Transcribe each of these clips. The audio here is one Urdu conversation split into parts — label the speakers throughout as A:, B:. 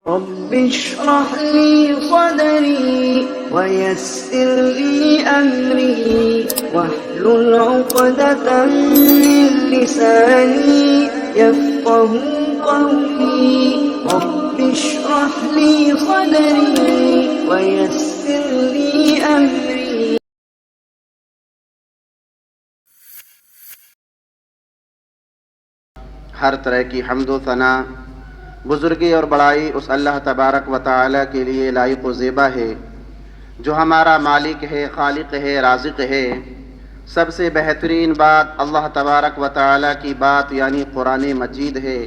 A: رب اشرح لي صدري ويسر لي أمري واحلل عقدة من لساني يفقه قولي رب اشرح لي صدري ويسر لي أمري.
B: ہر طرح کی حمد و ثنا، بزرگی اور بڑائی اس اللہ تبارک و تعالی کے لیے لائق و زیبا ہے جو ہمارا مالک ہے، خالق ہے، رازق ہے۔ سب سے بہترین بات اللہ تبارک و تعالی کی بات یعنی قرآن مجید ہے۔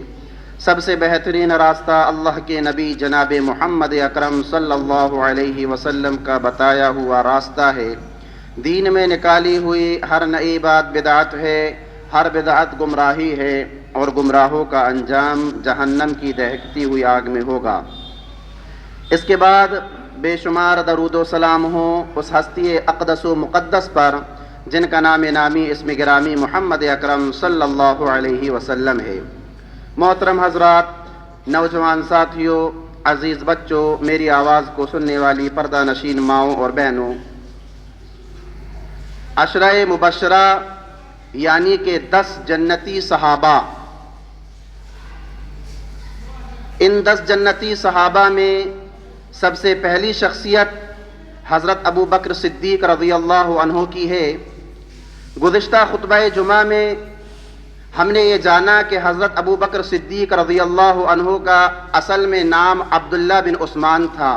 B: سب سے بہترین راستہ اللہ کے نبی جناب محمد اکرم صلی اللہ علیہ وسلم کا بتایا ہوا راستہ ہے۔ دین میں نکالی ہوئی ہر نئی بات بدعت ہے، ہر بدعت گمراہی ہے، اور گمراہوں کا انجام جہنم کی دہکتی ہوئی آگ میں ہوگا۔ اس کے بعد بے شمار درود و سلام ہوں اس ہستی اقدس و مقدس پر جن کا نام نامی اسم گرامی محمد اکرم صلی اللہ علیہ وسلم ہے۔ محترم حضرات، نوجوان ساتھیوں، عزیز بچوں، میری آواز کو سننے والی پردہ نشین ماؤں اور بہنوں، عشرہ مبشرہ یعنی کہ 10 جنتی صحابہ، ان 10 جنتی صحابہ میں سب سے پہلی شخصیت حضرت ابو بکر صدیق رضی اللہ عنہ کی ہے۔ گزشتہ خطبہ جمعہ میں ہم نے یہ جانا کہ حضرت ابو بکر صدیق رضی اللہ عنہ کا اصل میں نام عبداللہ بن عثمان تھا۔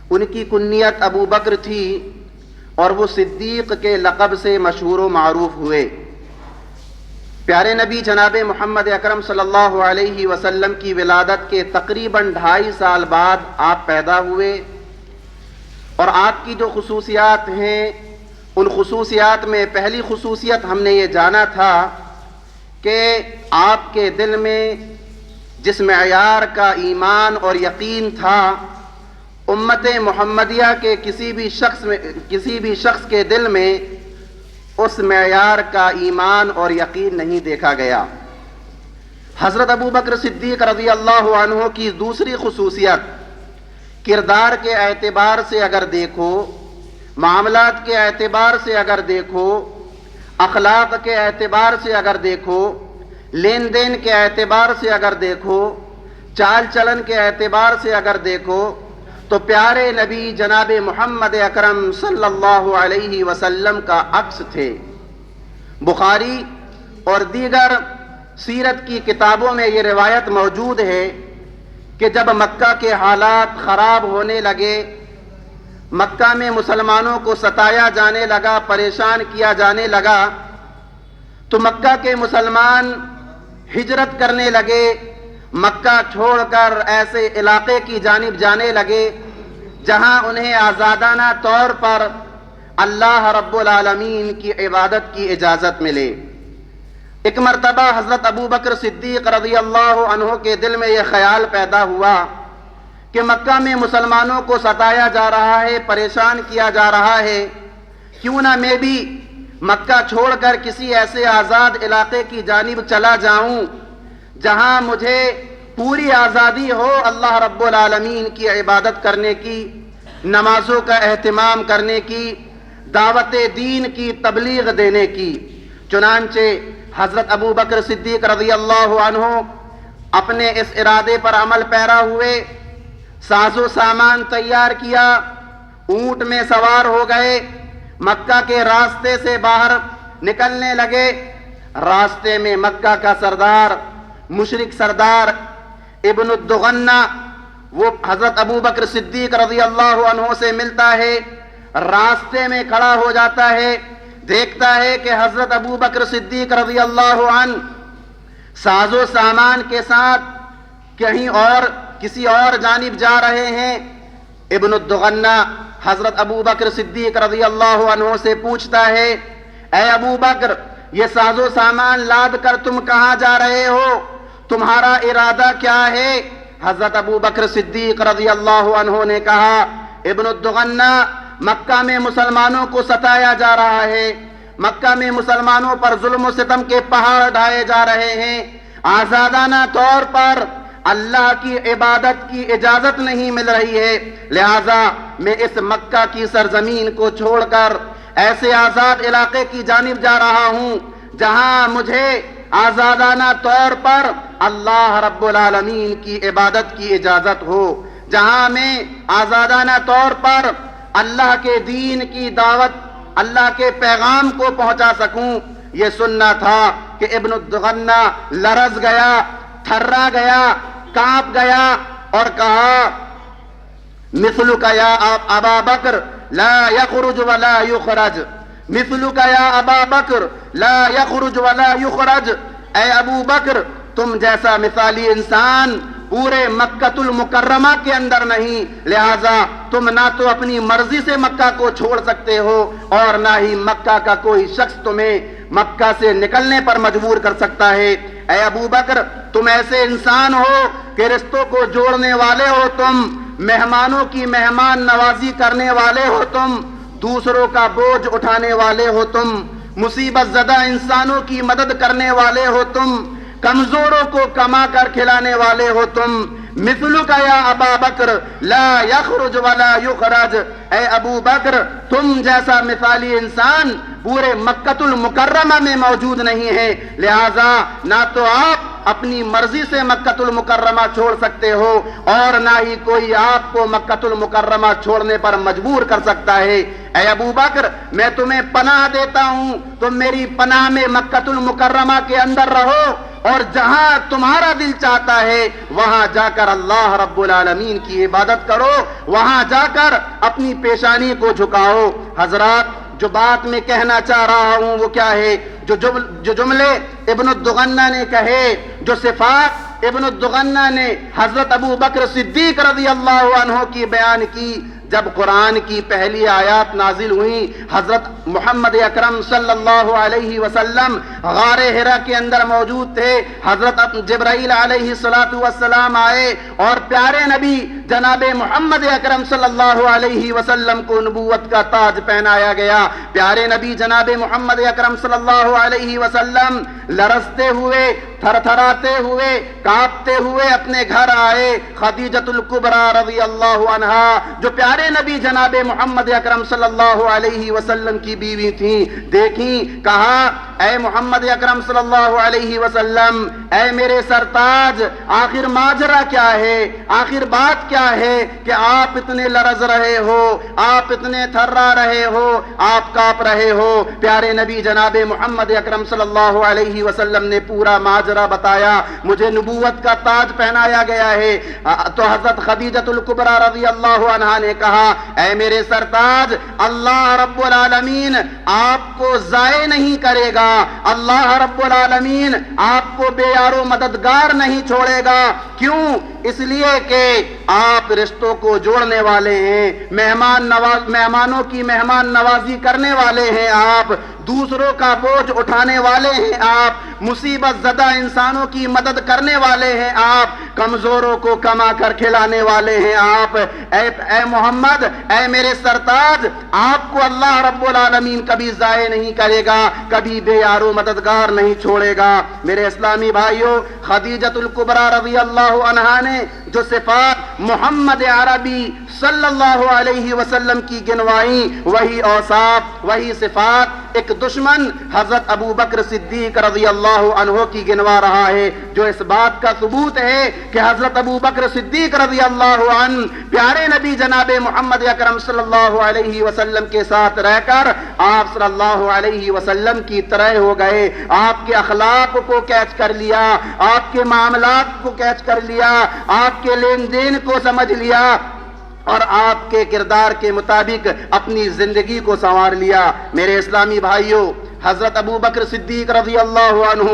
B: ان کی کنیت ابو بکر تھی اور وہ صدیق کے لقب سے مشہور و معروف ہوئے۔ پیارے نبی جناب محمد اکرم صلی اللہ علیہ وسلم کی ولادت کے تقریباً 2.5 سال بعد آپ پیدا ہوئے، اور آپ کی جو خصوصیات ہیں ان خصوصیات میں پہلی خصوصیت ہم نے یہ جانا تھا کہ آپ کے دل میں جس معیار کا ایمان اور یقین تھا، امت محمدیہ کے کسی بھی شخص کے دل میں اس معیار کا ایمان اور یقین نہیں دیکھا گیا۔ حضرت ابو بکر صدیق رضی اللہ عنہ کی دوسری خصوصیت، کردار کے اعتبار سے اگر دیکھو، معاملات کے اعتبار سے اگر دیکھو، اخلاق کے اعتبار سے اگر دیکھو، لین دین کے اعتبار سے اگر دیکھو، چال چلن کے اعتبار سے اگر دیکھو، تو پیارے نبی جناب محمد اکرم صلی اللہ علیہ وسلم کا عکس تھے۔ بخاری اور دیگر سیرت کی کتابوں میں یہ روایت موجود ہے کہ جب مکہ کے حالات خراب ہونے لگے، مکہ میں مسلمانوں کو ستایا جانے لگا، پریشان کیا جانے لگا، تو مکہ کے مسلمان ہجرت کرنے لگے، مکہ چھوڑ کر ایسے علاقے کی جانب جانے لگے جہاں انہیں آزادانہ طور پر اللہ رب العالمین کی عبادت کی اجازت ملے۔ ایک مرتبہ حضرت ابو بکر صدیق رضی اللہ عنہ کے دل میں یہ خیال پیدا ہوا کہ مکہ میں مسلمانوں کو ستایا جا رہا ہے، پریشان کیا جا رہا ہے، کیوں نہ میں بھی مکہ چھوڑ کر کسی ایسے آزاد علاقے کی جانب چلا جاؤں جہاں مجھے پوری آزادی ہو اللہ رب العالمین کی عبادت کرنے کی، نمازوں کا اہتمام کرنے کی، دعوت دین کی تبلیغ دینے کی۔ چنانچہ حضرت ابو بکر صدیق رضی اللہ عنہ اپنے اس ارادے پر عمل پیرا ہوئے، ساز و سامان تیار کیا، اونٹ میں سوار ہو گئے، مکہ کے راستے سے باہر نکلنے لگے۔ راستے میں مکہ کا سردار، مشرک سردار ابن الدغنہ وہ حضرت ابو بکر صدیق رضی اللہ عنہ سے ملتا ہے، راستے میں کھڑا ہو جاتا ہے، دیکھتا ہے کہ حضرت ابو بکر صدیق رضی اللہ عنہ ساز و سامان کے ساتھ کہیں اور کسی اور جانب جا رہے ہیں۔ ابن الدغنہ حضرت ابو بکر صدیق رضی اللہ عنہ سے پوچھتا ہے، اے ابو بکر، یہ ساز و سامان لاد کر تم کہاں جا رہے ہو؟ تمہارا ارادہ کیا ہے؟ حضرت ابو بکر صدیق رضی اللہ عنہ نے کہا، ابن الدغنہ، مکہ میں مسلمانوں کو ستایا جا رہا ہے، مکہ میں مسلمانوں پر ظلم و ستم کے پہاڑ ڈھائے جا رہے ہیں، آزادانہ طور پر اللہ کی عبادت کی اجازت نہیں مل رہی ہے، لہذا میں اس مکہ کی سرزمین کو چھوڑ کر ایسے آزاد علاقے کی جانب جا رہا ہوں جہاں مجھے آزادانہ طور پر اللہ رب العالمین کی عبادت کی اجازت ہو، جہاں میں آزادانہ طور پر اللہ کے دین کی دعوت، اللہ کے پیغام کو پہنچا سکوں۔ یہ سننا تھا کہ ابن الدغنہ لرز گیا، تھرا گیا، کانپ گیا اور کہا مثلک یا ابا بکر لا یخرج ولا یخرج، مثلک یا ابا بکر لا یخرج ولا یخرج، اے ابو بکر تم جیسا مثالی انسان پورے مکہ المکرمہ کے اندر نہیں، لہذا تم نہ تو اپنی مرضی سے مکہ کو چھوڑ سکتے ہو اور نہ ہی مکہ کا کوئی شخص تمہیں مکہ سے نکلنے پر مجبور کر سکتا ہے۔ اے ابو بکر تم ایسے انسان ہو کہ رشتوں کو جوڑنے والے ہو، تم مہمانوں کی مہمان نوازی کرنے والے ہو، تم دوسروں کا بوجھ اٹھانے والے ہو، تم مصیبت زدہ انسانوں کی مدد کرنے والے ہو، تم کمزوروں کو کما کر کھلانے والے ہو، تم مثلک یا ابا بکر لا یخرج ولا یخرج، اے ابو بکر تم جیسا مثالی انسان پورے مکہ المکرمہ میں موجود نہیں ہے، لہذا نہ تو آپ اپنی مرضی سے مکہ المکرمہ چھوڑ سکتے ہو اور نہ ہی کوئی آپ کو مکہ المکرمہ چھوڑنے پر مجبور کر سکتا ہے۔ اے ابو بکر میں تمہیں پناہ دیتا ہوں، تم میری پناہ میں مکہ المکرمہ کے اندر رہو اور جہاں تمہارا دل چاہتا ہے وہاں جا کر اللہ رب العالمین کی عبادت کرو، وہاں جا کر اپنی پیشانی کو جھکاؤ۔ حضرات جو بات میں کہنا چاہ رہا ہوں وہ کیا ہے؟ جو جملے ابن الدغنہ نے کہے، جو صفات ابن الدغنہ نے حضرت ابو بکر صدیق رضی اللہ عنہ کی بیان کی، جب قرآن کی پہلی آیات نازل ہوئی، حضرت محمد اکرم صلی اللہ علیہ وسلم غار حرا کے اندر موجود تھے، حضرت جبرائیل علیہ السلام آئے اور پیارے نبی جناب محمد اکرم صلی اللہ علیہ وسلم کو نبوت کا تاج پہنایا گیا۔ پیارے نبی جناب محمد اکرم صلی اللہ علیہ وسلم لرزتے ہوئے، تھر تھراتے ہوئے، کانپتے ہوئے اپنے گھر آئے۔ خدیجۃ الکبریٰ رضی اللہ عنہا جو پیارے نبی جناب محمد اکرم صلی اللہ علیہ وسلم کی بیوی تھیں، دیکھیں، کہا اے محمد اکرم صلی اللہ علیہ وسلم، اے میرے سرتاج، آخر ماجرا کیا ہے، آخر بات کیا ہے کہ آپ اتنے لرز رہے ہو، آپ اتنے تھرا رہے ہو، آپ کانپ رہے ہو؟ پیارے نبی جناب محمد اکرم صلی اللہ علیہ وسلم نے پورا ماجرا بتایا، مجھے نبوت کا تاج پہنایا گیا ہے۔ تو حضرت خدیجۃ الکبریٰ رضی اللہ عنہا نے کہا اے میرے سرتاج، اللہ رب العالمین آپ کو ضائع نہیں کرے گا، اللہ رب العالمین آپ کو بے یار و مددگار نہیں چھوڑے گا۔ کیوں؟ اس لیے کہ آپ رشتوں کو جوڑنے والے ہیں، مہمانوں کی مہمان نوازی کرنے والے ہیں، آپ دوسروں کا بوجھ اٹھانے والے ہیں، آپ مصیبت زدہ انسانوں کی مدد کرنے والے ہیں، آپ کمزوروں کو کما کر کھلانے والے ہیں، آپ اے محمد، اے میرے سرتاج، آپ کو اللہ رب العالمین کبھی ضائع نہیں کرے گا، کبھی بے یار و مددگار نہیں چھوڑے گا۔ میرے اسلامی بھائیوں، خدیجۃ الکبریٰ رضی اللہ عنہا نے جو صفات محمد عربی صلی اللہ علیہ وسلم کی گنوائیں، وہی اوصاف، وہی صفات ایک دشمن حضرت ابو بکر صدیق رضی اللہ عنہ کی گنوا رہا ہے، جو اس بات کا ثبوت ہے کہ حضرت ابو بکر صدیق رضی اللہ عنہ پیارے نبی جناب محمد اکرم صلی اللہ علیہ وسلم کے ساتھ رہ کر آپ صلی اللہ علیہ وسلم کی طرح ہو گئے، آپ کے اخلاق کو کیچ کر لیا، آپ کے معاملات کو کیچ کر لیا، آپ کے لین دین کو سمجھ لیا اور آپ کے کردار کے مطابق اپنی زندگی کو سنوار لیا۔ میرے اسلامی بھائیوں، حضرت ابو بکر صدیق رضی اللہ عنہ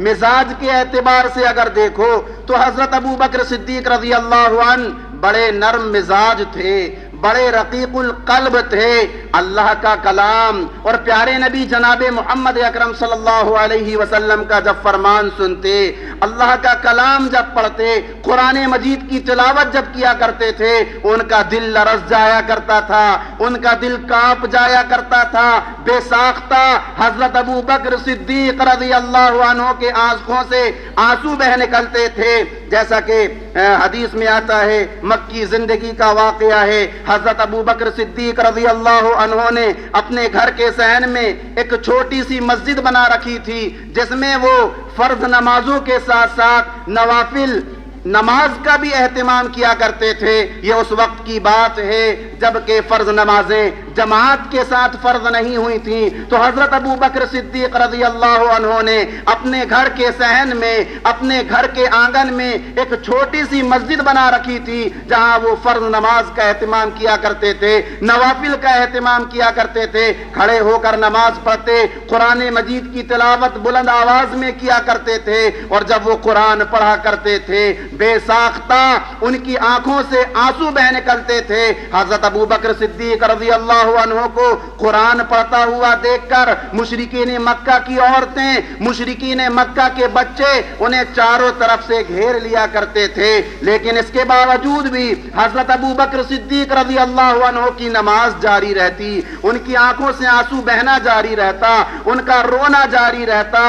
B: مزاج کے اعتبار سے اگر دیکھو تو حضرت ابو بکر صدیق رضی اللہ عنہ بڑے نرم مزاج تھے، بڑے رقیق القلب تھے، اللہ کا کلام اور پیارے نبی جناب محمد اکرم صلی اللہ علیہ وسلم کا جب فرمان سنتے، اللہ کا کلام جب پڑھتے، قرآن مجید کی تلاوت جب کیا کرتے تھے، ان کا دل لرز جایا کرتا تھا، ان کا دل کانپ جایا کرتا تھا۔ بے ساختہ حضرت ابو بکر صدیق رضی اللہ عنہ کے آنکھوں سے آنسو بہ نکلتے تھے، جیسا کہ حدیث میں آتا ہے، مکی زندگی کا واقعہ ہے۔ حضرت ابو بکر صدیق رضی اللہ عنہ نے اپنے گھر کے صحن میں ایک چھوٹی سی مسجد بنا رکھی تھی، جس میں وہ فرض نمازوں کے ساتھ ساتھ نوافل نماز کا بھی اہتمام کیا کرتے تھے۔ یہ اس وقت کی بات ہے جبکہ فرض نمازیں جماعت کے ساتھ فرض نہیں ہوئی تھیں، تو حضرت ابو بکر صدیق رضی اللہ عنہ نے اپنے گھر کے صحن میں، اپنے گھر کے آنگن میں ایک چھوٹی سی مسجد بنا رکھی تھی، جہاں وہ فرض نماز کا اہتمام کیا کرتے تھے، نوافل کا اہتمام کیا کرتے تھے، کھڑے ہو کر نماز پڑھتے، قرآن مجید کی تلاوت بلند آواز میں کیا کرتے تھے، اور جب وہ قرآن پڑھا کرتے تھے، بے ساختہ ان کی آنکھوں سے آنسو بہ نکلتے تھے۔ حضرت ابو بکر صدیق رضی اللہ عنہ کو قرآن پڑھتا ہوا دیکھ کر مشرکین مکہ کی عورتیں، مشرکین مکہ کے بچے انہیں چاروں طرف سے گھیر لیا کرتے تھے، لیکن اس کے باوجود بھی حضرت ابو بکر صدیق رضی اللہ عنہ کی نماز جاری رہتی، ان کی آنکھوں سے آنسو بہنا جاری رہتا، ان کا رونا جاری رہتا۔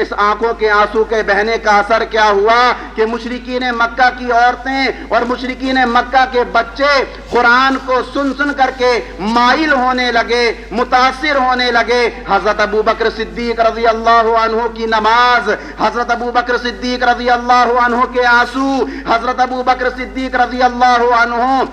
B: اس آنکھوں کے آنسو کے بہنے کا اثر کیا ہوا کہ مشرکین مکہ کی عورتیں اور مشرکین مکہ کے بچے قرآن کو سن سن کر کے مائل ہونے لگے، متاثر ہونے لگے۔ حضرت ابو بکر صدیق رضی اللہ عنہ کی نماز، حضرت ابو بکر صدیق رضی اللہ عنہ کے آنسو، حضرت ابو بکر صدیق رضی اللہ عنہ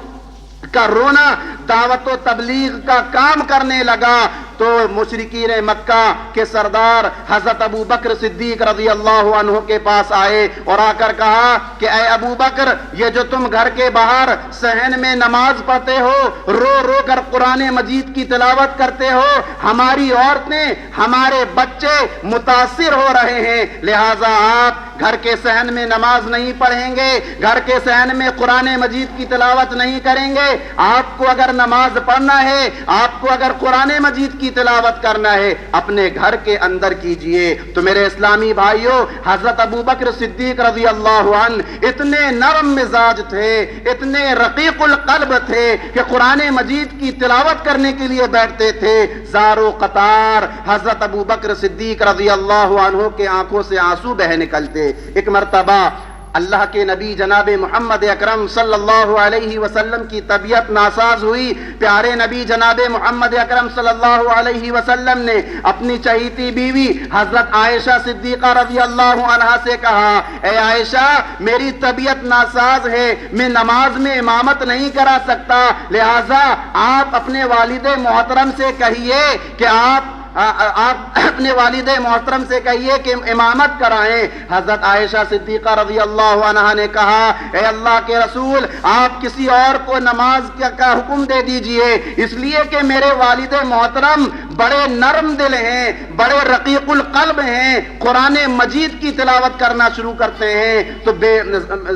B: کا رونا دعوت و تبلیغ کا کام کرنے لگا، تو مشرکین مکہ کے سردار حضرت ابو بکر صدیق رضی اللہ عنہ کے پاس آئے اور آ کر کہا کہ اے ابو بکر، یہ جو تم گھر کے باہر صحن میں نماز پڑھتے ہو، رو رو کر قرآن مجید کی تلاوت کرتے ہو، ہماری عورتیں، ہمارے بچے متاثر ہو رہے ہیں، لہٰذا آپ گھر کے صحن میں نماز نہیں پڑھیں گے، گھر کے صحن میں قرآن مجید کی تلاوت نہیں کریں گے۔ آپ کو اگر نماز پڑھنا ہے، آپ کو اگر قرآن مجید کی تلاوت کرنا ہے، اپنے گھر کے اندر کیجئے۔ تو میرے اسلامی بھائیوں، حضرت ابو بکر صدیق رضی اللہ عنہ اتنے نرم مزاج تھے، اتنے رقیق القلب تھے کہ قرآن مجید کی تلاوت کرنے کے لیے بیٹھتے تھے، زارو قطار حضرت ابو بکر صدیق رضی اللہ عنہ کے آنکھوں سے آنسو بہ نکلتے۔ ایک مرتبہ اللہ کے نبی جناب محمد اکرم صلی اللہ علیہ وسلم کی طبیعت ناساز ہوئی۔ پیارے نبی جناب محمد اکرم صلی اللہ علیہ وسلم نے اپنی چہیتی بیوی حضرت عائشہ صدیقہ رضی اللہ عنہا سے کہا، اے عائشہ، میری طبیعت ناساز ہے، میں نماز میں امامت نہیں کرا سکتا، لہٰذا آپ اپنے والد محترم سے کہیے کہ آپ اپنے والد محترم سے کہیے کہ امامت کرائیں۔ حضرت عائشہ صدیقہ رضی اللہ عنہا نے کہا، اے اللہ کے رسول، آپ کسی اور کو نماز کا حکم دے دیجئے، اس لیے کہ میرے والد محترم بڑے نرم دل ہیں، بڑے رقیق القلب ہیں، قرآن مجید کی تلاوت کرنا شروع کرتے ہیں تو بے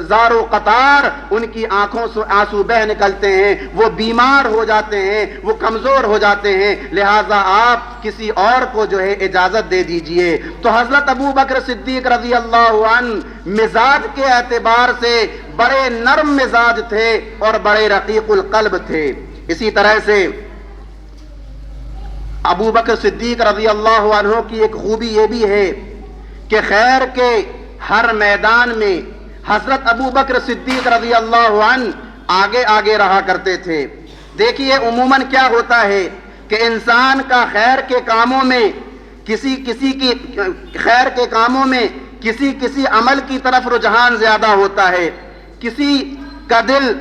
B: زار و قطار ان کی آنکھوں سے آنسو بہ نکلتے ہیں، وہ بیمار ہو جاتے ہیں، وہ کمزور ہو جاتے ہیں، لہٰذا آپ کسی اور کو جو ہے اجازت دے دیجئے۔ تو حضرت ابو بکر صدیق رضی اللہ عنہ مزاج کے اعتبار سے بڑے نرم مزاج تھے اور بڑے رقیق القلب تھے۔ اسی طرح سے ابو بکر صدیق رضی اللہ عنہ کی ایک خوبی یہ بھی ہے کہ خیر کے ہر میدان میں حضرت ابو بکر صدیق رضی اللہ عنہ آگے آگے رہا کرتے تھے۔ دیکھیے عموماً کیا ہوتا ہے کہ انسان کا خیر کے کاموں میں کسی کی خیر کے کاموں میں کسی عمل کی طرف رجحان زیادہ ہوتا ہے، کسی کا دل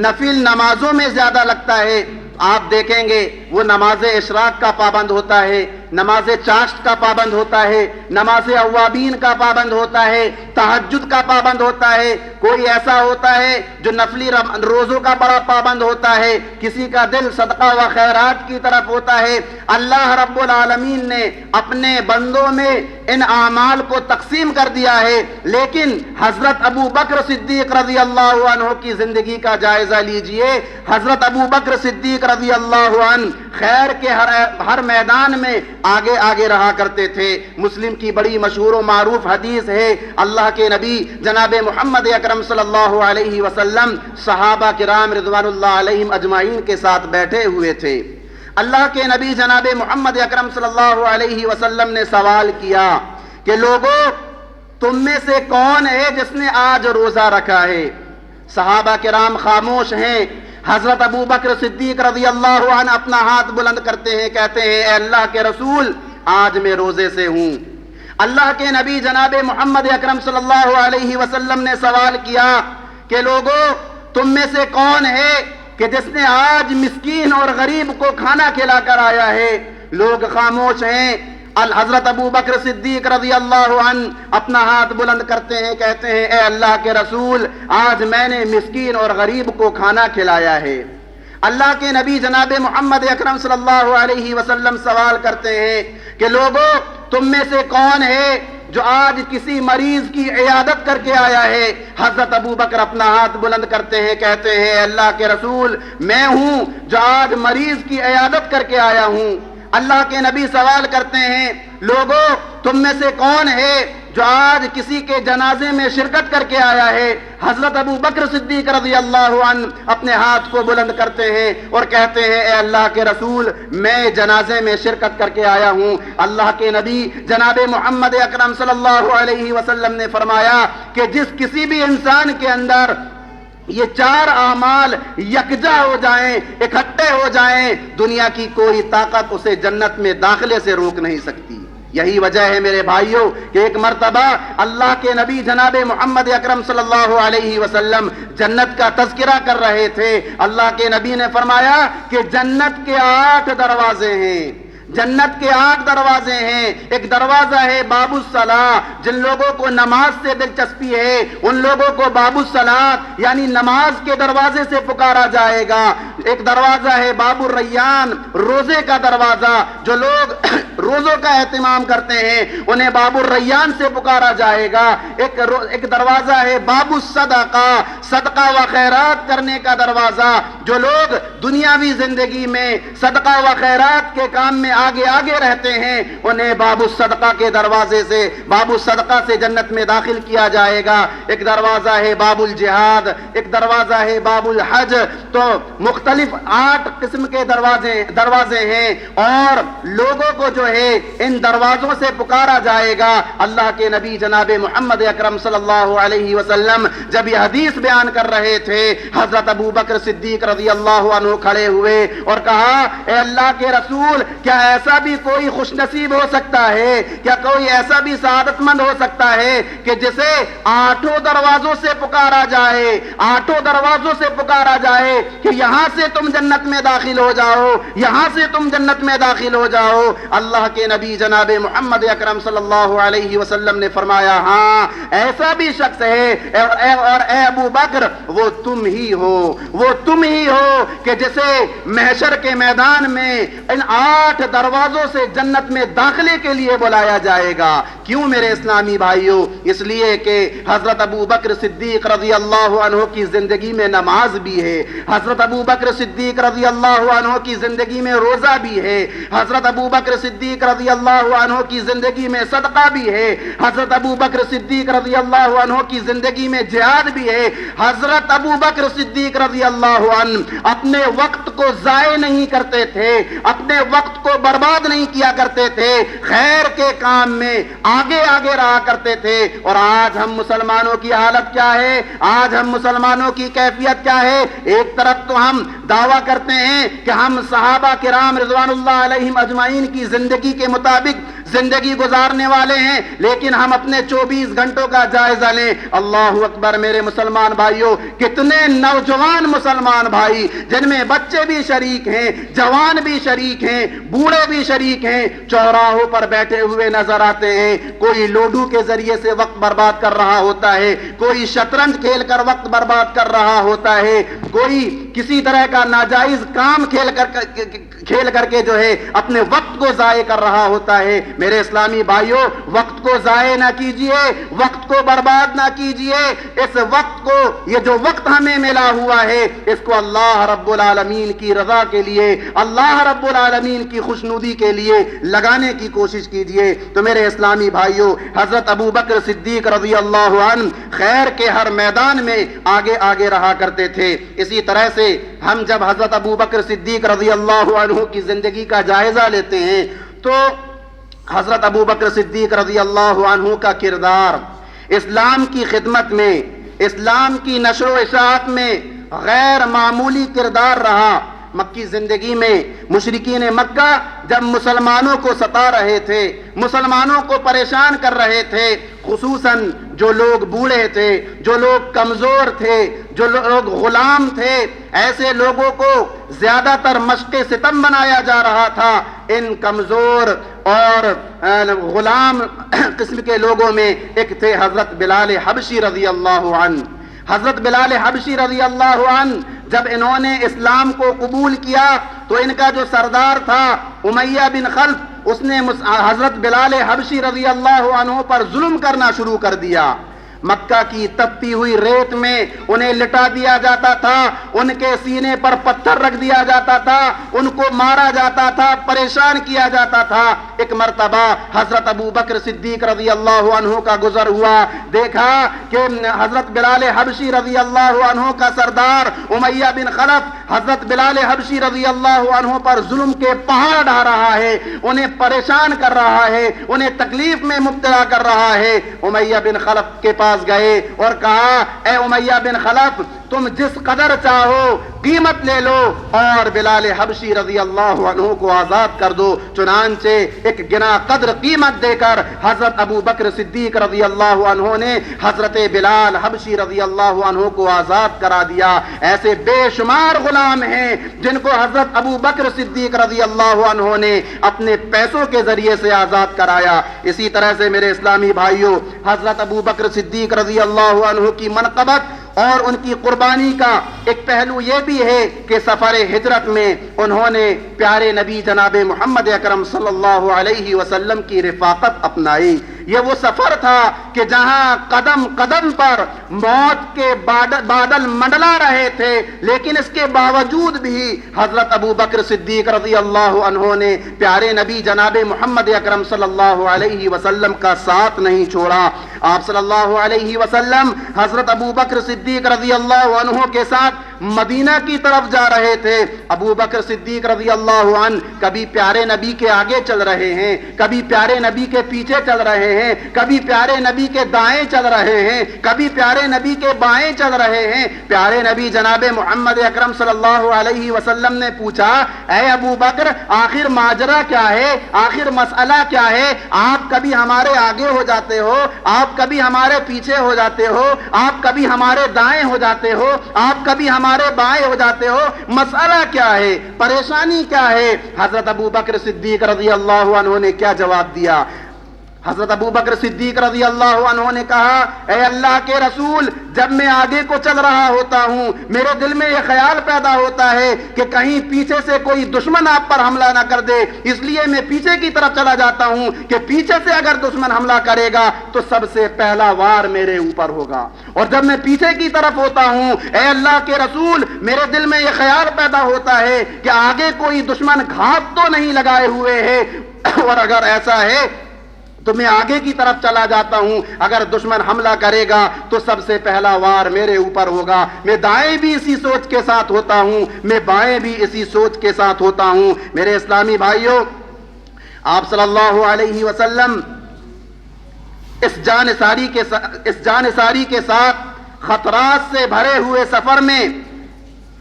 B: نفل نمازوں میں زیادہ لگتا ہے۔ آپ دیکھیں گے وہ نماز اشراق کا پابند ہوتا ہے، نماز چاشت کا پابند ہوتا ہے، نماز اوابین کا پابند ہوتا ہے، تہجد کا پابند ہوتا ہے، کوئی ایسا ہوتا ہے جو نفلی روزوں کا بڑا پابند ہوتا ہے، کسی کا دل صدقہ و خیرات کی طرف ہوتا ہے۔ اللہ رب العالمین نے اپنے بندوں میں ان اعمال کو تقسیم کر دیا ہے، لیکن حضرت ابو بکر صدیق رضی اللہ عنہ کی زندگی کا جائزہ لیجئے۔ حضرت ابو بکر صدیق رضی اللہ عنہ خیر کے ہر میدان میں آگے آگے رہا کرتے تھے۔ مسلم کی بڑی مشہور و معروف حدیث ہے، اللہ کے نبی جناب محمد اکرم صلی اللہ علیہ وسلم صحابہ کرام رضوان اللہ علیہم اجمعین کے ساتھ بیٹھے ہوئے تھے۔ اللہ کے نبی جناب محمد اکرم صلی اللہ علیہ وسلم نے سوال کیا کہ لوگوں، تم میں سے کون ہے جس نے آج روزہ رکھا ہے؟ صحابہ کرام خاموش ہیں۔ حضرت ابو بکر صدیق رضی اللہ عنہ اپنا ہاتھ بلند کرتے ہیں، کہتے ہیں اے اللہ کے رسول، آج میں روزے سے ہوں۔ اللہ کے نبی جناب محمد اکرم صلی اللہ علیہ وسلم نے سوال کیا کہ لوگوں، تم میں سے کون ہے کہ جس نے آج مسکین اور غریب کو کھانا کھلا کر آیا ہے؟ لوگ خاموش ہیں۔ حضرت ابو بکر صدیق رضی اللہ عنہ اپنا ہاتھ بلند کرتے ہیں، کہتے ہیں اے اللہ کے رسول، آج میں نے مسکین اور غریب کو کھانا کھلایا ہے۔ اللہ کے نبی جناب محمد اکرم صلی اللہ علیہ وسلم سوال کرتے ہیں کہ لوگوں، تم میں سے کون ہے جو آج کسی مریض کی عیادت کر کے آیا ہے؟ حضرت ابو بکر اپنا ہاتھ بلند کرتے ہیں، کہتے ہیں اے اللہ کے رسول، میں ہوں جو آج مریض کی عیادت کر کے آیا ہوں۔ اللہ کے نبی سوال کرتے ہیں لوگوں، تم میں سے کون ہے جو آج کسی کے جنازے میں شرکت کر کے آیا ہے؟ حضرت ابو بکر صدیق رضی اللہ عنہ اپنے ہاتھ کو بلند کرتے ہیں اور کہتے ہیں اے اللہ کے رسول، میں جنازے میں شرکت کر کے آیا ہوں۔ اللہ کے نبی جناب محمد اکرم صلی اللہ علیہ وسلم نے فرمایا کہ جس کسی بھی انسان کے اندر یہ چار اعمال یکجا ہو جائیں، اکٹھے ہو جائیں، دنیا کی کوئی طاقت اسے جنت میں داخلے سے روک نہیں سکتی۔ یہی وجہ ہے میرے بھائیوں کہ ایک مرتبہ اللہ کے نبی جناب محمد اکرم صلی اللہ علیہ وسلم جنت کا تذکرہ کر رہے تھے۔ اللہ کے نبی نے فرمایا کہ جنت کے 8 دروازے ہیں، جنت کے 8 دروازے ہیں۔ ایک دروازہ ہے باب الصلاۃ، جن لوگوں کو نماز سے دلچسپی ہے ان لوگوں کو باب الصلاۃ یعنی نماز کے دروازے سے پکارا جائے گا۔ ایک دروازہ ہے باب الریان، روزے کا دروازہ، جو لوگ روزوں کا اہتمام کرتے ہیں انہیں باب الریان سے پکارا جائے گا۔ ایک دروازہ ہے باب الصدقہ، صدقہ و خیرات کرنے کا دروازہ، جو لوگ دنیاوی زندگی میں صدقہ و خیرات کے کام میں آگے آگے رہتے ہیں انہیں باب الصدقہ کے دروازے سے، باب الصدقہ سے جنت میں داخل کیا جائے گا۔ ایک دروازہ ہے باب الجہاد، ایک دروازہ ہے باب الحج۔ تو مختلف 8 قسم کے دروازے ہیں اور لوگوں کو جو ہے ان دروازوں سے پکارا جائے گا۔ اللہ کے نبی جناب محمد اکرم صلی اللہ علیہ وسلم جب یہ حدیث بیان کر رہے تھے، حضرت ابو بکر صدیق رضی اللہ عنہ کھڑے ہوئے اور کہا اے اللہ کے رسول، کیا ایسا بھی کوئی خوش نصیب ہو سکتا ہے، کیا کوئی ایسا بھی سعادت مند ہو سکتا ہے کہ جسے 8 دروازوں سے پکارا جائے، 8 دروازوں سے پکارا جائے کہ یہاں سے تم جنت میں داخل ہو جاؤ، یہاں سے تم جنت میں داخل ہو جاؤ۔ اللہ کے نبی جناب محمد اکرم صلی اللہ علیہ وسلم نے فرمایا ہاں ایسا بھی شخص ہے، اور اے ابو بکر وہ تم ہی ہو، وہ تم ہی ہو کہ جسے محشر کے میدان میں ان 8 دروازوں سے جنت میں داخلے کے لیے بلایا جائے گا۔ کیوں میرے اسلامی بھائیوں؟ اس لیے کہ حضرت ابو بکر صدیق رضی اللہ عنہ کی زندگی میں نماز بھی ہے، حضرت ابو بکر صدیق رضی اللہ عنہ کی زندگی میں روزہ بھی ہے، حضرت ابو بکر صدیق رضی اللہ عنہ کی زندگی میں صدقہ بھی ہے، حضرت ابو بکر صدیق رضی اللہ عنہ کی زندگی میں جہاد بھی ہے۔ حضرت ابو بکر صدیق رضی اللہ عنہ اپنے وقت کو ضائع نہیں کرتے تھے، اپنے وقت کو برباد نہیں کیا کرتے تھے، خیر کے کام میں آگے آگے رہا کرتے تھے۔ اور آج ہم مسلمانوں کی حالت کیا ہے؟ آج ہم مسلمانوں کی کیفیت کیا ہے؟ ایک طرف تو ہم دعویٰ کرتے ہیں کہ ہم صحابہ کرام رضوان اللہ علیہم اجمعین کی زندگی کے مطابق زندگی گزارنے والے ہیں، لیکن ہم اپنے 24 گھنٹوں کا جائزہ لیں۔ اللہ اکبر میرے مسلمان بھائیوں، کتنے نوجوان مسلمان بھائی جن میں بچے بھی شریک ہیں، جوان بھی شریک ہیں، بوڑھے بھی شریک ہیں، چوراہوں پر بیٹھے ہوئے نظر آتے ہیں۔ کوئی لوڈو کے ذریعے سے وقت برباد کر رہا ہوتا ہے، کوئی شطرنج کھیل کر وقت برباد کر رہا ہوتا ہے، کوئی کسی طرح کا ناجائز کام کھیل کر کے جو ہے اپنے وقت کو ضائع کر رہا ہوتا ہے۔ میرے اسلامی بھائیوں، وقت کو ضائع نہ کیجئے، وقت کو برباد نہ کیجئے۔ اس وقت کو، یہ جو وقت ہمیں ملا ہوا ہے، اس کو اللہ رب العالمین کی رضا کے لیے، اللہ رب العالمین کی خوشنودی کے لیے لگانے کی کوشش کیجئے۔ تو میرے اسلامی بھائیوں، حضرت ابو بکر صدیق رضی اللہ عنہ خیر کے ہر میدان میں آگے آگے رہا کرتے تھے۔ اسی طرح سے ہم جب حضرت ابو بکر صدیق رضی اللہ عنہ کی زندگی کا جائزہ لیتے ہیں تو حضرت ابو بکر صدیق رضی اللہ عنہ کا کردار اسلام کی خدمت میں، اسلام کی نشر و اشاعت میں غیر معمولی کردار رہا۔ مکی زندگی میں مشرکین مکہ جب مسلمانوں کو ستا رہے تھے، مسلمانوں کو پریشان کر رہے تھے، خصوصاً جو لوگ بوڑھے تھے، جو لوگ کمزور تھے، جو لوگ غلام تھے، ایسے لوگوں کو زیادہ تر مشق ستم بنایا جا رہا تھا۔ ان کمزور اور غلام قسم کے لوگوں میں ایک تھے حضرت بلال حبشی رضی اللہ عنہ۔ حضرت بلال حبشی رضی اللہ عنہ جب انہوں نے اسلام کو قبول کیا تو ان کا جو سردار تھا امیہ بن خلف، اس نے حضرت بلال حبشی رضی اللہ عنہ پر ظلم کرنا شروع کر دیا۔ مکہ کی تپتی ہوئی ریت میں انہیں لٹا دیا جاتا تھا، ان کے سینے پر پتھر رکھ دیا جاتا تھا، ان کو مارا جاتا تھا، پریشان کیا جاتا تھا۔ ایک مرتبہ حضرت ابو بکر صدیق رضی اللہ عنہ کا گزر ہوا، دیکھا کہ حضرت بلال حبشی رضی اللہ عنہ کا سردار امیہ بن خلف حضرت بلال حبشی رضی اللہ عنہ پر ظلم کے پہاڑ ڈھا رہا ہے، انہیں پریشان کر رہا ہے، انہیں تکلیف میں مبتلا کر رہا ہے۔ امیہ بن خلف کے پاس گئے اور کہا، اے امیہ بن خلف، تم جس قدر چاہو قیمت لے لو اور بلال حبشی رضی اللہ عنہ کو آزاد کر دو۔ چنانچہ ایک گنا قدر قیمت دے کر حضرت ابو بکر صدیق رضی اللہ عنہ نے حضرت بلال حبشی رضی اللہ عنہ کو آزاد کرا دیا۔ ایسے بے شمار غلام ہیں جن کو حضرت ابو بکر صدیق رضی اللہ عنہ نے اپنے پیسوں کے ذریعے سے آزاد کرایا۔ اسی طرح سے میرے اسلامی بھائیوں، حضرت ابو بکر صدیق رضی اللہ عنہ کی منقبت اور ان کی قربانی کا ایک پہلو یہ بھی ہے کہ سفر ہجرت میں انہوں نے پیارے نبی جناب محمد اکرم صلی اللہ علیہ وسلم کی رفاقت اپنائی۔ یہ وہ سفر تھا کہ جہاں قدم قدم پر موت کے بادل منڈلا رہے تھے، لیکن اس کے باوجود بھی حضرت ابو بکر صدیق رضی اللہ عنہ نے پیارے نبی جناب محمد اکرم صلی اللہ علیہ وسلم کا ساتھ نہیں چھوڑا۔ آپ صلی اللہ علیہ وسلم حضرت ابو بکر صدیق رضی اللہ عنہ کے ساتھ مدینہ کی طرف جا رہے تھے۔ ابو بکر صدیق رضی اللہ عنہ کبھی پیارے نبی کے آگے چل رہے ہیں، کبھی پیارے نبی کے پیچھے چل رہے ہیں، کبھی پیارے نبی کے دائیں چل رہے ہیں، کبھی پیارے نبی کے بائیں چل رہے ہیں۔ پیارے نبی جناب محمد اکرم صلی اللہ علیہ وسلم نے پوچھا، اے ابو بکر، آخر ماجرا کیا ہے؟ آخر مسئلہ کیا ہے؟ آپ کبھی ہمارے آگے ہو جاتے ہو، آپ کبھی ہمارے پیچھے ہو جاتے ہو، آپ کبھی ہمارے دائیں ہو جاتے ہو، آپ کبھی ہمارے بائیں ہو جاتے ہو، مسئلہ کیا ہے؟ پریشانی کیا ہے؟ حضرت ابو بکر صدیق رضی اللہ عنہ نے کیا جواب دیا؟ حضرت ابو بکر صدیق رضی اللہ عنہ نے کہا، اے اللہ کے رسول، جب میں آگے کو چل رہا ہوتا ہوں میرے دل میں یہ خیال پیدا ہوتا ہے کہ کہیں پیچھے سے کوئی دشمن آپ پر حملہ نہ کر دے، اس لیے میں پیچھے کی طرف چلا جاتا ہوں کہ پیچھے سے اگر دشمن حملہ کرے گا تو سب سے پہلا وار میرے اوپر ہوگا۔ اور جب میں پیچھے کی طرف ہوتا ہوں، اے اللہ کے رسول، میرے دل میں یہ خیال پیدا ہوتا ہے کہ آگے کوئی دشمن گھات تو نہیں لگائے ہوئے ہے، اور اگر ایسا ہے تو میں آگے کی طرف چلا جاتا ہوں، اگر دشمن حملہ کرے گا تو سب سے پہلا وار میرے اوپر ہوگا۔ میں دائیں بھی اسی سوچ کے ساتھ ہوتا ہوں، میں بائیں بھی اسی سوچ کے ساتھ ہوتا ہوں۔ میرے اسلامی بھائیوں، آپ صلی اللہ علیہ وسلم اس جانثاری کے ساتھ خطرات سے بھرے ہوئے سفر میں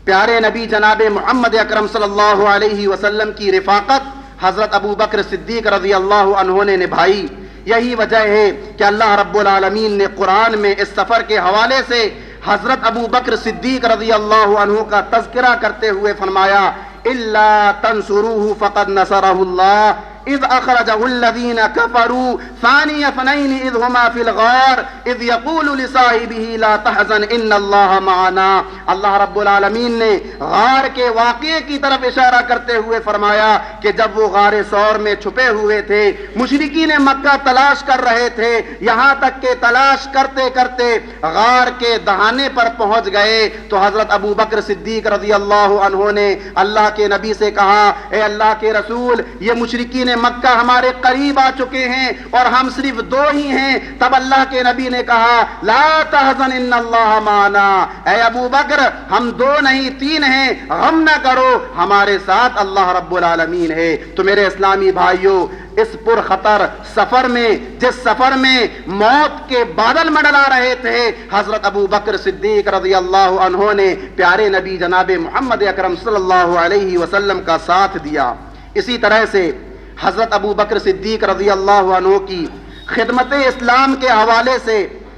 B: پیارے نبی جناب محمد اکرم صلی اللہ علیہ وسلم کی رفاقت حضرت ابو بکر صدیق رضی اللہ عنہ نے نبھائی۔ یہی وجہ ہے کہ اللہ رب العالمین نے قرآن میں اس سفر کے حوالے سے حضرت ابو بکر صدیق رضی اللہ عنہ کا تذکرہ کرتے ہوئے فرمایا، اِلَّا تَنْصُرُوهُ فَقَدْ نَصَرَهُ اللَّهُ، اذ اخرجہ الذین کفروا ثانی اثنین اذ ہما فی الغار اذ یقول لصاحبہ لا تحزن ان اللہ معنا۔ اللہ رب العالمین نے غار کے واقعے کی طرف اشارہ کرتے ہوئے فرمایا کہ جب وہ غار ثور میں چھپے ہوئے تھے، مشرکین مکہ تلاش کر رہے تھے، یہاں تک کہ تلاش کرتے کرتے غار کے دہانے پر پہنچ گئے تو حضرت ابو بکر صدیق رضی اللہ عنہ نے اللہ کے نبی سے کہا، اے اللہ کے رسول، یہ مشرکین مکہ ہمارے قریب آ چکے ہیں اور ہم صرف دو ہی ہیں۔ تب اللہ کے نبی نے کہا، لا تحزن ان اللہ معنا، اے ابو بکر ہم دو نہیں تین ہیں، غم نہ کرو، ہمارے ساتھ اللہ رب العالمین ہے۔ تو میرے اسلامی بھائیوں، اس پر خطر سفر میں، جس سفر میں موت کے بادل منڈلا رہے تھے، حضرت ابو بکر صدیق رضی اللہ عنہ نے پیارے نبی جناب محمد اکرم صلی اللہ علیہ وسلم کا ساتھ دیا۔ اسی طرح سے حضرت ابو بکر صدیق رضی اللہ عنہ کی خدمت اسلام کے حوالے سے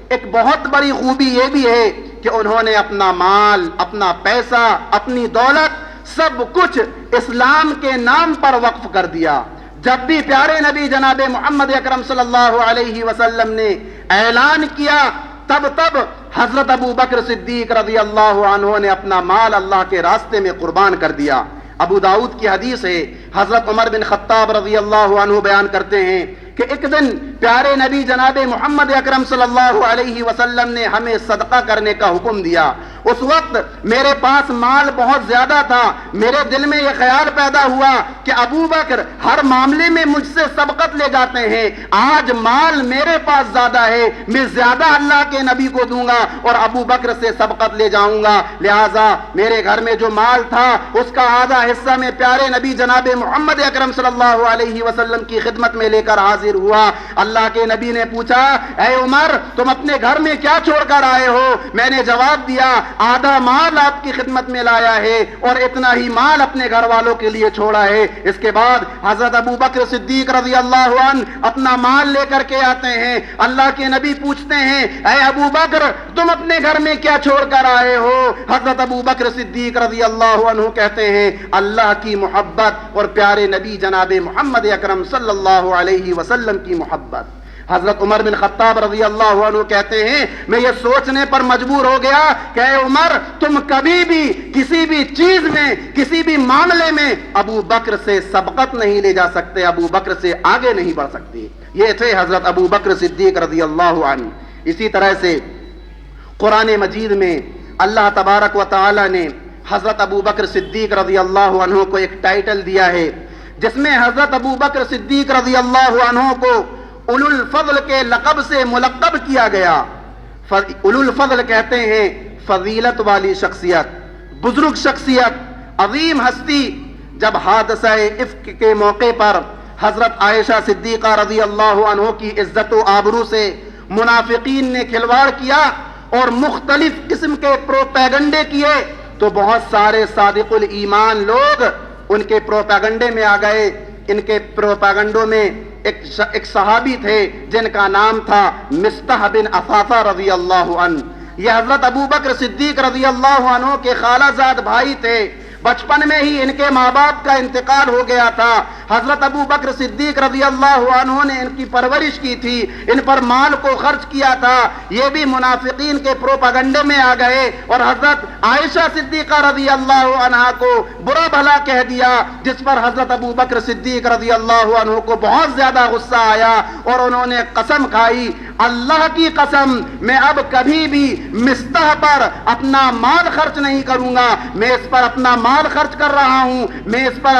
B: ایک بہت بڑی خوبی یہ بھی ہے کہ انہوں نے اپنا مال، اپنا پیسہ، اپنی دولت سب کچھ اسلام کے نام پر وقف کر دیا۔ جب بھی پیارے نبی جناب محمد اکرم صلی اللہ علیہ وسلم نے اعلان کیا، تب حضرت ابو بکر صدیق رضی اللہ عنہ نے اپنا مال اللہ کے راستے میں قربان کر دیا۔ ابو داؤد کی حدیث ہے، حضرت عمر بن خطاب رضی اللہ عنہ بیان کرتے ہیں کہ ایک دن پیارے نبی جناب محمد اکرم صلی اللہ علیہ وسلم نے ہمیں صدقہ کرنے کا حکم دیا۔ اس وقت میرے پاس مال بہت زیادہ تھا، میرے دل میں یہ خیال پیدا ہوا کہ ابو بکر ہر معاملے میں مجھ سے سبقت لے جاتے ہیں، آج مال میرے پاس زیادہ ہے، میں زیادہ اللہ کے نبی کو دوں گا اور ابو بکر سے سبقت لے جاؤں گا، لہٰذا میرے گھر میں جو مال تھا اس کا آدھا حصہ میں پیارے نبی جناب محمد اکرم صلی اللہ علیہ وسلم کی خدمت میں لے کر حاضر ہوا۔ اللہ کے نبی نے پوچھا، اے عمر تم اپنے گھر میں کیا چھوڑ کر آئے ہو؟ میں نے جواب دیا، آدھا مال آپ کی خدمت میں لایا ہے اور اتنا ہی مال اپنے گھر والوں کے لیے چھوڑا ہے۔ اس کے بعد حضرت ابو بکر صدیق رضی اللہ عنہ اپنا مال لے کر کے آتے ہیں۔ اللہ کے نبی پوچھتے ہیں، اے ابو بکر تم اپنے گھر میں کیا چھوڑ کر آئے ہو؟ حضرت ابو بکر صدیق رضی اللہ عنہ کہتے ہیں، اللہ کی محبت اور پیارے نبی جناب محمد اکرم صلی اللہ علیہ وسلم کی محبت۔ حضرت عمر بن خطاب رضی اللہ عنہ کہتے ہیں، میں یہ سوچنے پر مجبور ہو گیا کہ اے عمر تم کبھی بھی کسی بھی چیز میں، کسی بھی معاملے میں ابو بکر سے سبقت نہیں لے جا سکتے، ابو بکر سے آگے نہیں بڑھ سکتے۔ یہ تھے حضرت ابو بکر صدیق رضی اللہ عنہ۔ اسی طرح سے قرآن مجید میں اللہ تبارک و تعالی نے حضرت ابو بکر صدیق رضی اللہ عنہ کو ایک ٹائٹل دیا ہے جس میں حضرت ابو بکر صدیق رضی اللہ عنہ کو اولو الفضل کے لقب سے ملقب کیا گیا۔ اولو الفضل کہتے ہیں فضیلت والی شخصیت، بزرگ شخصیت، عظیم ہستی۔ جب حادثہ افک کے موقع پر حضرت عائشہ صدیقہ رضی اللہ عنہ کی عزت و آبرو سے منافقین نے کھلواڑ کیا اور مختلف قسم کے پروپیگنڈے کیے تو بہت سارے صادق الایمان لوگ ان کے پروپیگنڈے میں آ گئے۔ ان کے پروپیگنڈوں میں ایک صحابی تھے جن کا نام تھا مصطح بن اثاثہ رضی اللہ عنہ۔ یہ حضرت ابو بکر صدیق رضی اللہ عنہ کے خالہ زاد بھائی تھے۔ بچپن میں ہی ان کے ماں باپ کا انتقال ہو گیا تھا۔ حضرت ابو بکر صدیق رضی اللہ عنہ نے ان کی پرورش کی تھی، ان پر مال کو خرچ کیا تھا۔ یہ بھی منافقین کے پروپیگنڈے میں آ گئے اور حضرت عائشہ صدیقہ رضی اللہ عنہا کو برا بھلا کہہ دیا، جس پر حضرت ابو بکر صدیق رضی اللہ عنہ کو بہت زیادہ غصہ آیا اور انہوں نے قسم کھائی، اللہ کی قسم میں اب کبھی بھی مصطح پر اپنا مال خرچ نہیں کروں گا، میں اس پر اپنا مال خرچ کر رہا ہوں، میں اس پر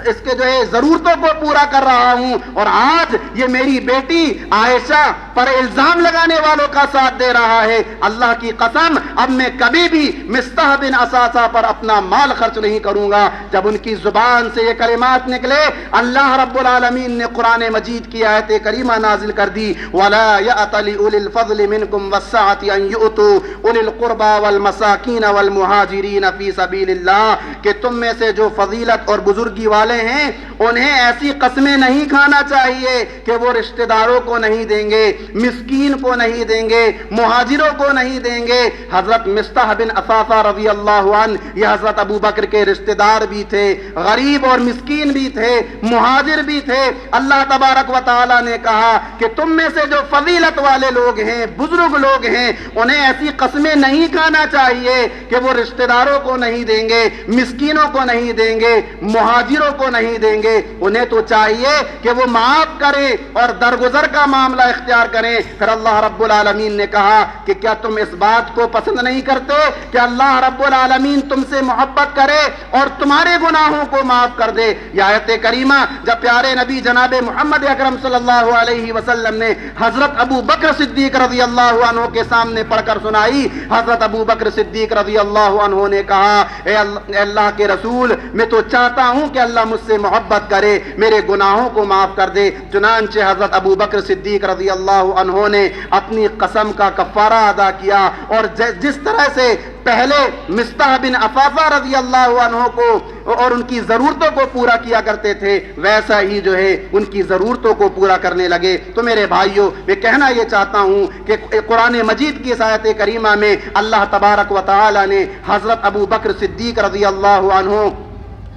B: اس کے جو ہے ضرورتوں کو پورا کر رہا ہوں، اور آج یہ میری بیٹی عائشہ پر الزام لگانے والوں کا ساتھ دے رہا ہے۔ اللہ کی قسم اب میں کبھی بھی مصطح بن اثاثہ پر اپنا مال خرچ نہیں کروں گا۔ جب ان کی زبان سے یہ کلمات نکلے، اللہ رب العالمین نے قرآن مجید کی آیت کریمہ نازل کر دی، وَلَا يَأْتَلِ أُولِي الْفَضْلِ مِنْكُمْ وَالسَّعَةِ أَنْ يُؤْتُوا أُولِي الْقُرْبَى وَالْمَسَاكِينَ وَالْمُهَاجِرِينَ فِي سَبِيلِ اللَّهِ، کہ تم میں سے جو فضیلت اور بزرگی والے ہیں انہیں ایسی قسمیں نہیں کھانا چاہیے کہ وہ رشتہ داروں کو نہیں دیں گے، مسکین کو نہیں دیں گے، مہاجروں کو نہیں دیں گے۔ حضرت مصطح بن اثاثہ رضی اللہ عنہ یہ حضرت ابو بکر کے رشتہ دار بھی تھے، غریب اور مسکین بھی تھے، مہاجر بھی تھے۔ اللہ تبارک و تعالی نے کہا کہ تم میں سے جو فضیلت والے لوگ ہیں، بزرگ لوگ ہیں، انہیں ایسی قسمیں نہیں کھانا چاہیے کہ وہ رشتہ داروں کو نہیں دیں گے، مسکینوں کو نہیں دیں گے، مہاجروں کو نہیں دیں گے۔ انہیں تو چاہیے کہ وہ معاف کریں اور درگزر کا معاملہ اختیار کریں۔ پھر اللہ رب العالمین نے کہا کہ کیا تم اس بات کو پسند نہیں کرتے کہ اللہ رب العالمین تم سے محبت کرے اور تمہارے گناہوں کو معاف کر دے؟ یہ آیت کریمہ جب پیارے نبی جناب محمد اکرم صلی اللہ علیہ وسلم نے حضرت ابو بکر صدیق رضی اللہ عنہ کے سامنے پڑھ کر سنائی، حضرت ابو بکر صدیق رضی اللہ عنہ نے کہا اے اللہ کے رسول، میں تو چاہتا ہوں کہ اللہ مجھ سے محبت کرے، میرے گناہوں کو معاف کر دے۔ چنانچہ حضرت ابو بکر صدیق رضی اللہ عنہ نے اپنی قسم کا کفارہ ادا کیا، اور جس طرح سے پہلے مصطح بن اثاثہ رضی اللہ عنہ کو اور ان کی ضرورتوں کو پورا کیا کرتے تھے، ویسا ہی جو ہے ان کی ضرورتوں کو پورا کرنے لگے۔ تو میرے بھائیوں، میں کہنا یہ چاہتا ہوں کہ قرآن مجید کی اس آیت کریمہ میں اللہ تبارک و تعالی نے حضرت ابو بکر صدیق رضی اللہ عنہ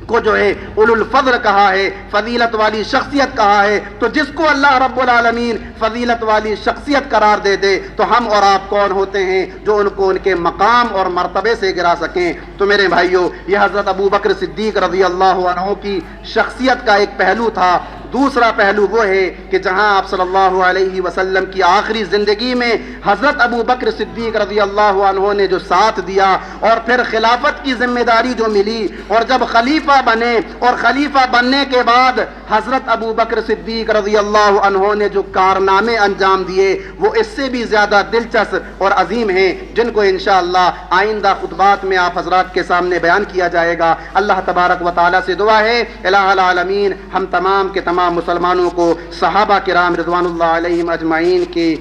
B: کو جو ہے اولو الفضل کہا ہے، فضیلت والی شخصیت کہا ہے۔ تو جس کو اللہ رب العالمین فضیلت والی شخصیت قرار دے دے تو ہم اور آپ کون ہوتے ہیں جو ان کو ان کے مقام اور مرتبے سے گرا سکیں؟ تو میرے بھائیوں، یہ حضرت ابو بکر صدیق رضی اللہ عنہ کی شخصیت کا ایک پہلو تھا۔ دوسرا پہلو وہ ہے کہ جہاں آپ صلی اللہ علیہ وسلم کی آخری زندگی میں حضرت ابو بکر صدیق رضی اللہ عنہ نے جو ساتھ دیا اور پھر خلافت کی ذمہ داری جو ملی، اور جب خلیفہ بنے اور خلیفہ بننے کے بعد حضرت ابو بکر صدیق رضی اللہ عنہ نے جو کارنامے انجام دیے وہ اس سے بھی زیادہ دلچسپ اور عظیم ہیں، جن کو انشاءاللہ آئندہ خطبات میں آپ حضرات کے سامنے بیان کیا جائے گا۔ اللہ تبارک و تعالیٰ سے دعا ہے الہ العالمین ہم تمام کے تمام مسلمانوں کو صحابہ کرام رضوان اللہ علیہم اجمعین کی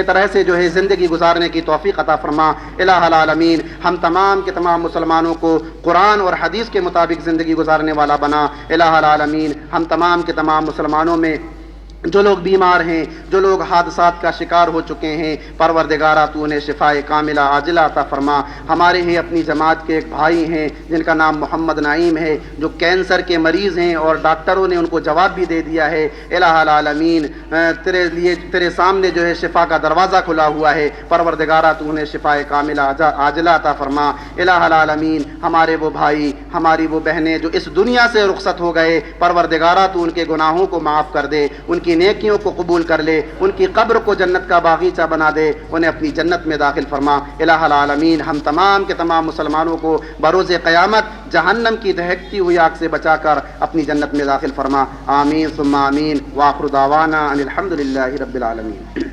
B: طرح سے جو ہے زندگی گزارنے کی توفیق عطا فرما۔ الہ العالمین ہم تمام کے تمام مسلمانوں کو قرآن اور حدیث کے مطابق زندگی گزارنے والا بنا۔ الہ العالمین ہم تمام کے تمام مسلمانوں میں جو لوگ بیمار ہیں، جو لوگ حادثات کا شکار ہو چکے ہیں، پروردگارہ تو انہیں شفائے کاملہ عاجلہ عطا فرما۔ ہمارے ہی اپنی جماعت کے ایک بھائی ہیں جن کا نام محمد نعیم ہے، جو کینسر کے مریض ہیں اور ڈاکٹروں نے ان کو جواب بھی دے دیا ہے۔ الہ العالمین تیرے سامنے جو ہے شفا کا دروازہ کھلا ہوا ہے، پروردگارہ تو انہیں شفائے کاملہ عاجلہ عطا فرما۔ الہ العالمین ہمارے وہ بھائی، ہماری وہ بہنیں جو اس دنیا سے رخصت ہو گئے، پروردگارہ تو ان کے گناہوں کو معاف کر دے، ان کی نیکیوں کو قبول کر لے، ان کی قبر کو جنت کا باغیچہ بنا دے، انہیں اپنی جنت میں داخل فرما۔ الہ العالمین ہم تمام کے تمام مسلمانوں کو بروز قیامت جہنم کی دہکتی ہوئی آگ سے بچا کر اپنی جنت میں داخل فرما۔ آمین ثم آمین، وآخر دعوانا ان الحمد للہ رب العالمین۔